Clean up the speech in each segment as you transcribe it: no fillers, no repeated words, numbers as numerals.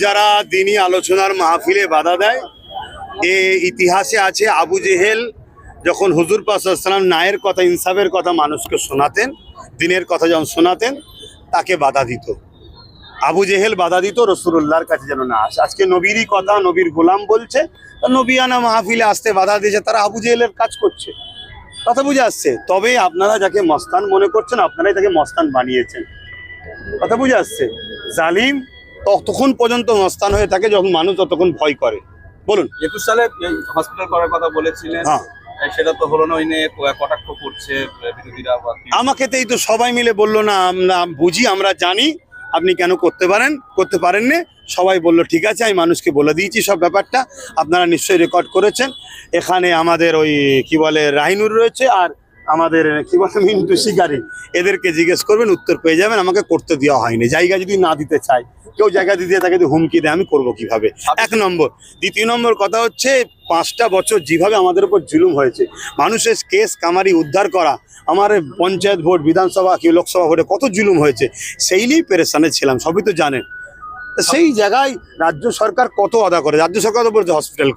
যারা দিনী আলোচনার মাহফিলে বাধা দেয়, এ ইতিহাসে আছে আবু জেহেল যখন হুজুর পাক সাল্লাল্লাহু আলাইহি ওয়াসাল্লাম ন্যায়ের কথা, ইনসাফের কথা মানুষকে শোনাতেন, দিনের কথা যখন শোনাতেন তাকে বাধা দিত। আবু জেহেল বাধা দিত রাসূলুল্লাহর কাছে যেন না আসে। আজকে নবীরই কথা নবীর গোলাম বলছে, নবিয়ানা মাহফিলে আসতে বাধা দিয়েছে, তারা আবু জেহেলের কাজ করছে। কথা বুঝে আসছে? তবে আপনারা যাকে মস্তান মনে করছেন, আপনারাই তাকে মস্তান বানিয়েছেন। কথা বুঝে আসছে? জালিম ততক্ষণ পর্যন্ত মস্তান হয়ে থাকে যখন মানুষ ততক্ষণ ভয় করে। বলুন। 21 সালে হসপিটাল করার কথা বলেছিলেন, হ্যাঁ, সেটা তো হলো না, ওই নিয়ে কটাক্ষ করছে বিরোধীরা। আমাকে তো এই তো সবাই মিলে বললো না, আমরা বুঝি, আমরা জানি আপনি কেন করতে পারেন না। সবাই বললো ঠিক আছে, আমি মানুষকে বলে দিয়েছি সব ব্যাপারটা। আপনারা নিশ্চয়ই রেকর্ড করেছেন। এখানে আমাদের ওই কি বলে রাহিনুর রয়েছে, আর আমাদের কি বলে মিন্টু শিকারি, এদেরকে জিজ্ঞেস করবেন, উত্তর পেয়ে যাবেন। আমাকে করতে দেওয়া হয়নি। জায়গা যদি না দিতে চায়, কেউ জায়গা দিতে তাকে যদি হুমকি দেয়, আমি করবো কিভাবে? 1 নম্বর। দ্বিতীয় নম্বর কথা হচ্ছে, 5টা বছর যেভাবে আমাদের উপর জুলুম হয়েছে, মানুষের কেস কামারি উদ্ধার করা, আমার পঞ্চায়েত ভোট, বিধানসভা কি লোকসভা ভোটে কত জুলুম হয়েছে, সেই নিয়েই পেরেশানে ছিলাম, সবই তো জানেন। সেই জায়গায় রাজ্য সরকার কত আদা করে, রাজ্য সরকার তো বলছে হসপিটাল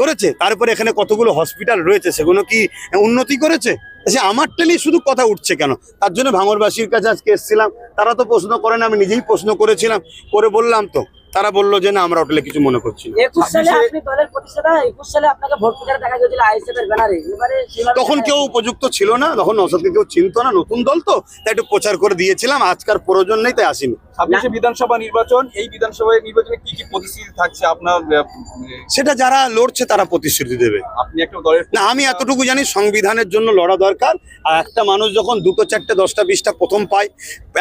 করেছে, তারপরে এখানে কতগুলো হসপিটাল রয়েছে, সেগুলো কি উন্নতি করেছে? সে আমারটা নিয়ে শুধু কথা উঠছে কেন? তার জন্য ভাঙড়বাসীর কাছে আজকে এসেছিলাম। তারা তো প্রশ্ন করে না, আমি নিজেই প্রশ্ন করেছিলাম, করে বললাম তো, তারা বললো যে না, আমরা হোটেলে কিছু মনে করছি না। 21 সালে আপনি দলের প্রতিষ্ঠাতা, 21 সালে আপনাকে ভোট প্রচারে দেখা গিয়েছিল আইএসএফ এর ব্যানারে। এবারে তখন কেউ উপযুক্ত ছিল না, তখন নওশাদকে কেউ চিনতো না, নতুন দল তো, তাই একটু প্রচার করে দিয়েছিলাম। আজকার প্রয়োজন নেই, তাই আসিনি। 26শে বিধানসভা নির্বাচন, এই বিধানসভা নির্বাচনে কি কি প্রতিশ্রুতি থাকছে আপনার? সেটা যারা লড়ছে তারা প্রতিশ্রুতি দেবে। আপনি একটা দলের না, আমি এতটুকু জানি সংবিধানের জন্য লড়া দরকার। আর একটা মানুষ যখন 2টো 4টে 10টা 20টা প্রথম পায়,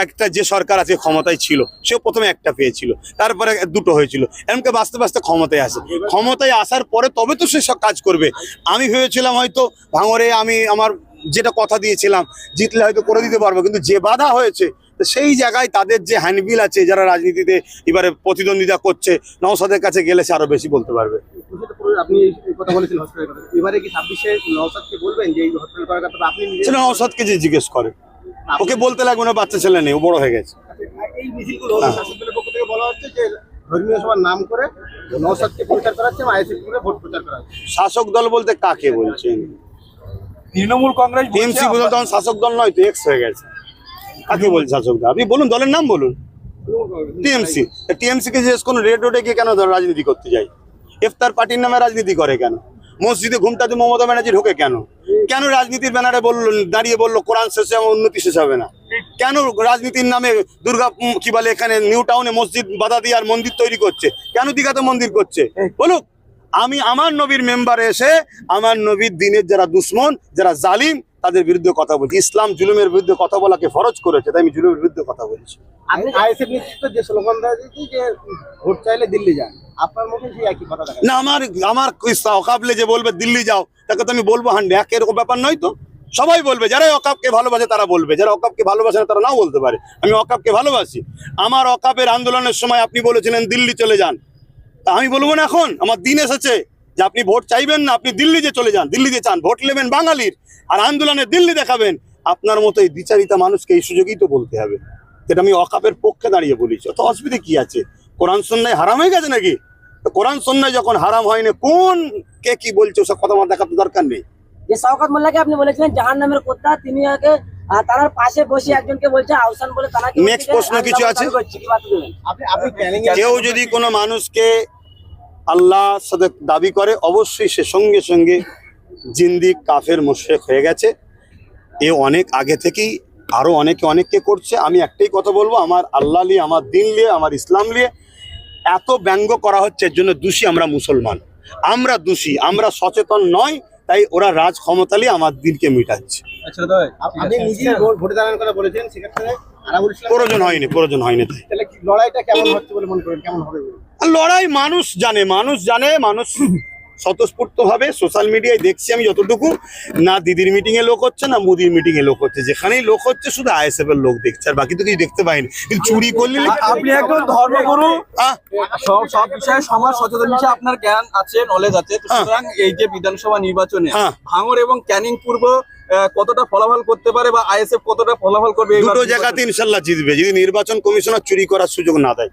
একটা যে সরকার আছে ক্ষমতায় ছিল, সেও প্রথমে একটা পেয়েছিল, তারপরে 2টো হয়েছিল, এমনকি বাঁচতে বাঁচতে ক্ষমতায় আসে। ক্ষমতায় আসার পরে তবে তো সে সব কাজ করবে। আমি ভেবেছিলাম হয়তো ভাঙড়ে আমি আমার যেটা কথা দিয়েছিলাম, জিতলে হয়তো করে দিতে পারবো, কিন্তু যে বাধা হয়েছে, তো সেই জায়গায় তাদের যে হ্যান্ডবিল আছে, যারা রাজনীতিতে এবারে প্রতিদ্বন্দ্বিতা করছে, নওশাদের কাছে গেলে সে আরো বেশি বলতে পারবে। আপনি এই কথা বলেছিলেন হসপিটাল কথা, এবারে কি 26শে নওশাদকে বলবেন যে এই হসপিটাল করার কথা আপনি সেটা নওশাদকে যে জিজ্ঞেস করে, ওকে বলতে লাগবে না, বাচ্চা ছেলে নেই, ও বড় হয়ে গেছে। এই মিছিলগুলো শাসক দলের পক্ষ থেকে বলা হচ্ছে যে ধর্মীয় সভার নাম করে নওশাদকে প্রচার করাচ্ছে, আইএসএফ করে ভোট প্রচার করা হচ্ছে। শাসক দল বলতে কাকে বলছেন? তৃণমূল কংগ্রেস টিএমসি বলতে তখন শাসক দল নয় তো, এক্স হয়ে গেছে। কাকে বলছে শাসক দল? আপনি বলুন, দলের নাম বলুন। টিএমসি। টিএমসি কে জিজ্ঞেস কোনো রেড রোডে গিয়ে কেন রাজনীতি করতে যায়? ইফতার পার্টির নামে রাজনীতি করে কেন? মসজিদে ঘুমটাতে মমতা ব্যানার্জি ঢোকে কেন? কেন রাজনীতির ব্যানারে দাঁড়িয়ে বললো কোরআন শেষে আমার উন্নতি শেষ হবে না? কেন রাজনীতির নামে দুর্গা কি বলে এখানে নিউ টাউনে মসজিদ বাধা দিয়ে আর মন্দির তৈরি করছে? কেন দীঘাতে মন্দির করছে? বলুক। আমি আমার নবীর মেম্বারে এসে আমার নবীর দিনের যারা দুশ্মন, যারা জালিম, তাদের বিরুদ্ধে কথা বলছি। ইসলাম জুলুমের বিরুদ্ধে কথা বলাকে ফরজ করেছে, তাই আমি জুলুমের বিরুদ্ধে কথা বলছি। আপনি আইএসএফ নেতৃত্ব যে স্লোগান দেয় যে ভোট চাইলে দিল্লি যান, আপনার মুখে সেই একই কথা দেখা না, আমার অকাবলে যে বলবে দিল্লি যাও, তাকে তো আমি বলবো হান্ডে, এরকম ব্যাপার নয় তো। সবাই বলবে, যারা অকাবকে ভালোবাসে তারা বলবে, যারা অকাবকে ভালোবাসে না তারা নাও বলতে পারে। আমি অকাবকে ভালোবাসি। আমার অকাবের আন্দোলনের সময় আপনি বলেছিলেন দিল্লি চলে যান, তা আমি বলবো না এখন? আমার দিন এসেছে যে আপনি ভোট চাইবেন না, আপনি দিল্লি যে চলে যান। দিল্লি যে চান, ভোট নেবেন বাঙালির, আর আন্দোলনে দিল্লি দেখাবেন। আপনার মতো এই দ্বিচারিতা মানুষকে এই সুযোগই তো বলতে হবে। এটা আমি অকাপের পক্ষে দাঁড়িয়ে বলেছি, অত অসুবিধা কি আছে? কোরআন সুন্নাহ হারাম হয়ে গেছে নাকি? কোরআন সুন্নাহ যখন হারাম হয়নি, কোন কে কি বলছে ওসব কথা আমার দেখার দরকার নেই। যে শওকত মোল্লাকে আপনি বলেছিলেন জাহান্নামের কুত্তা, তিনি আগে তার পাশে বসে একজনকে বলছে আহসান বলে, তারা নেক্সট প্রশ্ন কিছু আছে? কেউ যদি কোনো মানুষকে আল্লাহর সাথে দাবি করে, অবশ্যই সে সঙ্গে সঙ্গে জিন্দিক, কাফের, মুশরিক হয়ে গেছে। এ অনেক আগে থেকেই আরো অনেককে করছে। আমি একটাই কথা বলবো, আমার আল্লাহ নিয়ে, আমার দিন নিয়ে, আমার ইসলাম নিয়ে এত ব্যঙ্গ করা হচ্ছে, এর জন্য দোষী আমরা মুসলমান, আমরা দোষী, আমরা সচেতন নয়, তাই ওরা রাজ ক্ষমতা নিয়ে আমার দিনকে মিটাচ্ছে। আপনি নিজেই ভোটে দাঁড়ানোর কথা বলেছেন, সেক্ষেত্রে প্রয়োজন হয়নি। তাহলে লড়াইটা কেমন হচ্ছে বলে মনে করেন, কেমন হবে? লড়াই মানুষ জানে, মানুষ স্বতঃস্ফূর্ত ভাবে সোশ্যাল মিডিয়ায় দেখছি আমি যতটুকু, না দিদির মিটিং এ লোক হচ্ছে, না মোদির মিটিং এ লোক হচ্ছে। যেখানেই লোক হচ্ছে শুধু আইএসএফ এর লোক দেখছে, আর বাকি তো কিছু দেখতে পাইনি। কিন্তু চুরি করলে আপনি একজন ধর্মগুরু, সব বিষয়ে সমাজ সচেতন বিষয়ে আপনার জ্ঞান আছে, নলেজ আছে। সুতরাং এই যে বিধানসভা নির্বাচনে ভাঙড় এবং ক্যানিং পূর্ব কতটা ফলাফল করতে পারে, বা আইএসএফ কতটা ফলাফল করবে? 2টো জায়গাতে ইনশাল্লাহ জিতবে, যদি নির্বাচন কমিশনার চুরি করার সুযোগ না দেয়।